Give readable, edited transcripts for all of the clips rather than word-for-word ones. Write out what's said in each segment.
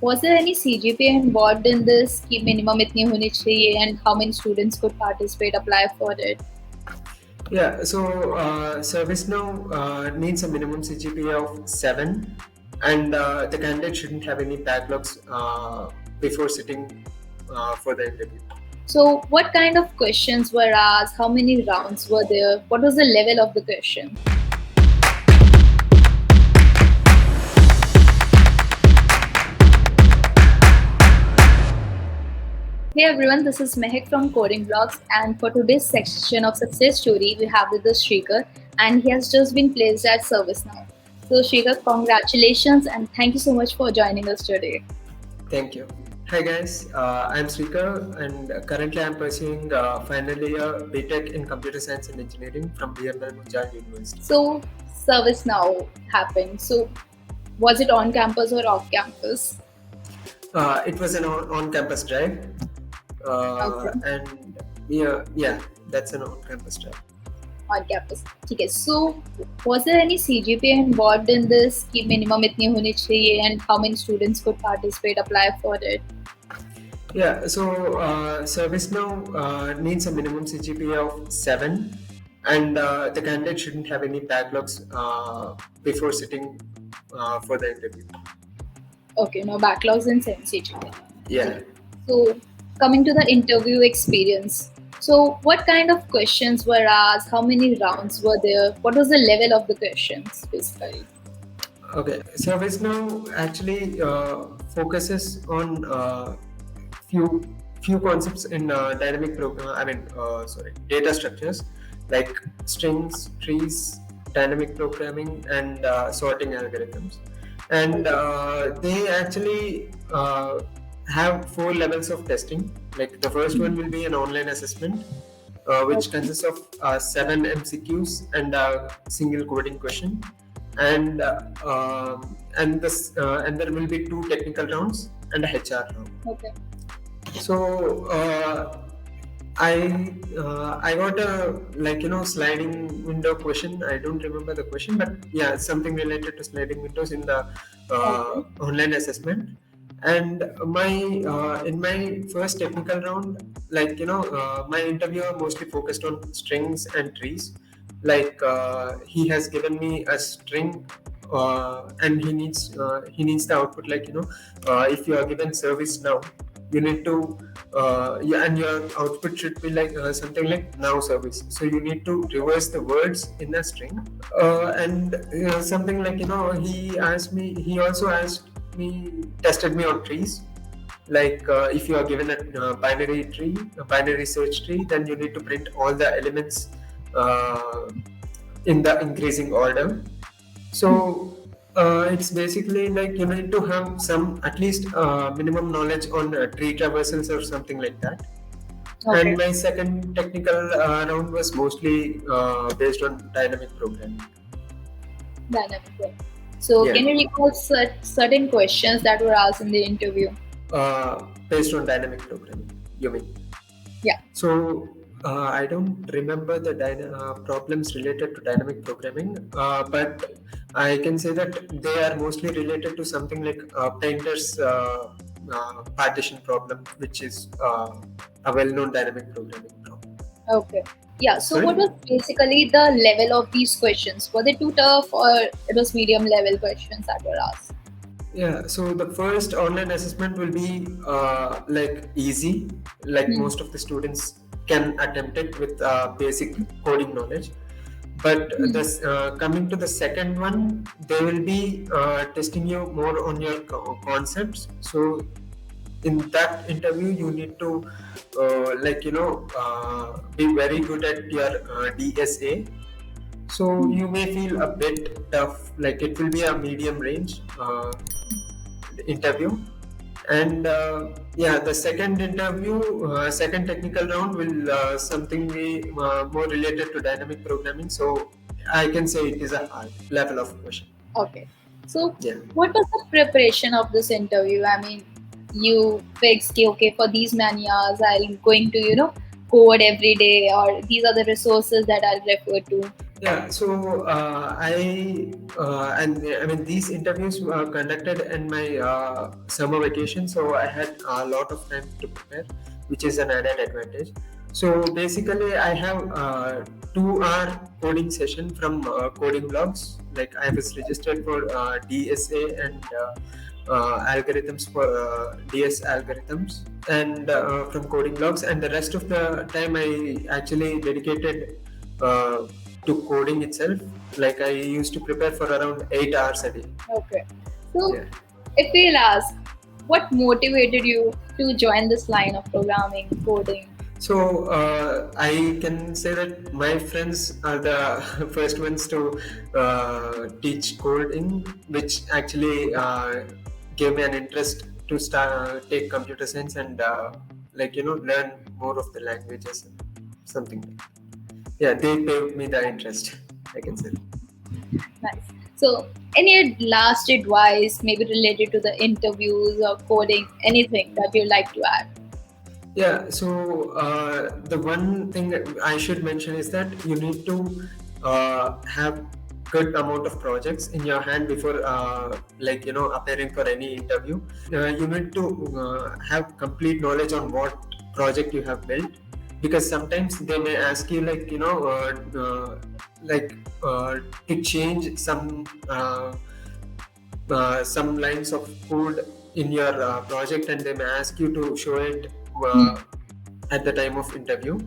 Was there any CGPA involved in this? कि minimum इतनी होनी चाहिए and how many students could participate, apply for it? Yeah, so ServiceNow needs a minimum CGPA of 7, and the candidate shouldn't have any backlogs before sitting for the interview. So what kind of questions were asked? How many rounds were there? What was the level of the question? Hey everyone, this is Mehak from Coding Blogs, and for today's section of Success Story, we have with us Sreekar, and he has just been placed at ServiceNow. So Sreekar, congratulations and thank you so much for joining us today. Thank you. Hi guys, I'm Sreekar, and currently I'm pursuing final year BTech in Computer Science and Engineering from BML Munjal University. So ServiceNow happened. So was it on campus or off campus? It was an on-campus drive, Okay. and yeah, that's an on-campus drive. On campus. Okay. So was there any CGPA involved in this? कि minimum इतनी होनी चाहिए and how many students could participate, apply for it? Yeah, so ServiceNow needs a minimum CGPA of 7, and the candidate shouldn't have any backlogs before sitting for the interview. Okay, no backlogs in CGPA. Yeah. So coming to the interview experience. So what kind of questions were asked? How many rounds were there? What was the level of the questions basically? Okay, ServiceNow actually focuses on few concepts in dynamic data structures like strings, trees, dynamic programming, and sorting algorithms. And they actually have 4 levels of testing. Like the first one will be an online assessment, which consists of 7 MCQs and a single coding question. And and there will be 2 technical rounds and a HR round. Okay. So I got a sliding window question. I don't remember the question, but yeah, something related to sliding windows in the online assessment. And in my first technical round, my interviewer mostly focused on strings and trees. Like he has given me a string, and he needs the output. If you are given service now, you need to and your output should be like something like now service. So you need to reverse the words in a string, and something like he also tested me on trees. Like if you are given a binary search tree, then you need to print all the elements in the increasing order. So it's basically like you need to have some at least minimum knowledge on tree traversals or something like that. Okay. And my second technical round was mostly based on dynamic programming. Dynamic. So Yeah. can you recall certain questions that were asked in the interview? Based on dynamic programming, you mean? Yeah. So I don't remember the problems related to dynamic programming, but I can say that they are mostly related to something like Painter's partition problem, which is a well-known dynamic programming problem. Okay. Yeah. So Sorry? what was basically the level of these questions? Were they too tough or it was medium level questions that were asked? Yeah, so the first online assessment will be like easy, like most of the students can attempt it with basic coding knowledge. But this coming to the second one, they will be testing you more on your concepts. So in that interview, you need to be very good at your DSA. So you may feel a bit tough, like it will be a medium range interview. And the second interview, second technical round will something be more related to dynamic programming. So I can say it is a hard level of question. Okay. So Yeah. what was the preparation of this interview? I mean, you fixed, okay, for these many hours, I'm going to, code every day, or these are the resources that I'll refer to. Yeah, so I mean these interviews were conducted in my summer vacation, so I had a lot of time to prepare, which is an added advantage. So basically, I have 2 hour coding session from coding blogs. Like I was registered for DSA and algorithms for DS algorithms and from coding blogs, and the rest of the time I actually dedicated uh, to coding itself. Like I used to prepare for around 8 hours a day. Okay. So, Yeah. if we'll ask, what motivated you to join this line of programming, coding? So I can say that my friends are the first ones to teach coding, which actually gave me an interest to start take computer science and learn more of the languages and something like that. Yeah, they gave me the interest, I can say. Nice. So, any last advice, maybe related to the interviews or coding, anything that you'd like to add? Yeah, so the one thing that I should mention is that you need to have good amount of projects in your hand before appearing for any interview. You need to have complete knowledge on what project you have built, because sometimes they may ask you like to change some lines of code in your project, and they may ask you to show it at the time of interview,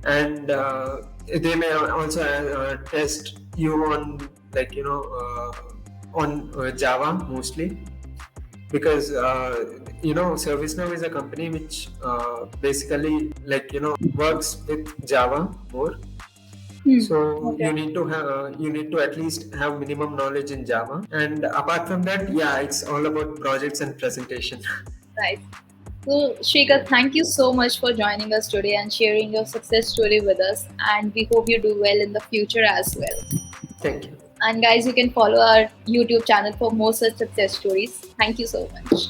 and they may also test you on Java mostly, because ServiceNow is a company which basically works with Java more. Hmm. So Okay. you need to at least have minimum knowledge in Java, and apart from that, yeah, it's all about projects and presentation. Nice. So, Yeah, Shrikar, thank you so much for joining us today and sharing your success story with us. And we hope you do well in the future as well. thank you. And guys, you can follow our YouTube channel for more such success stories. Thank you so much.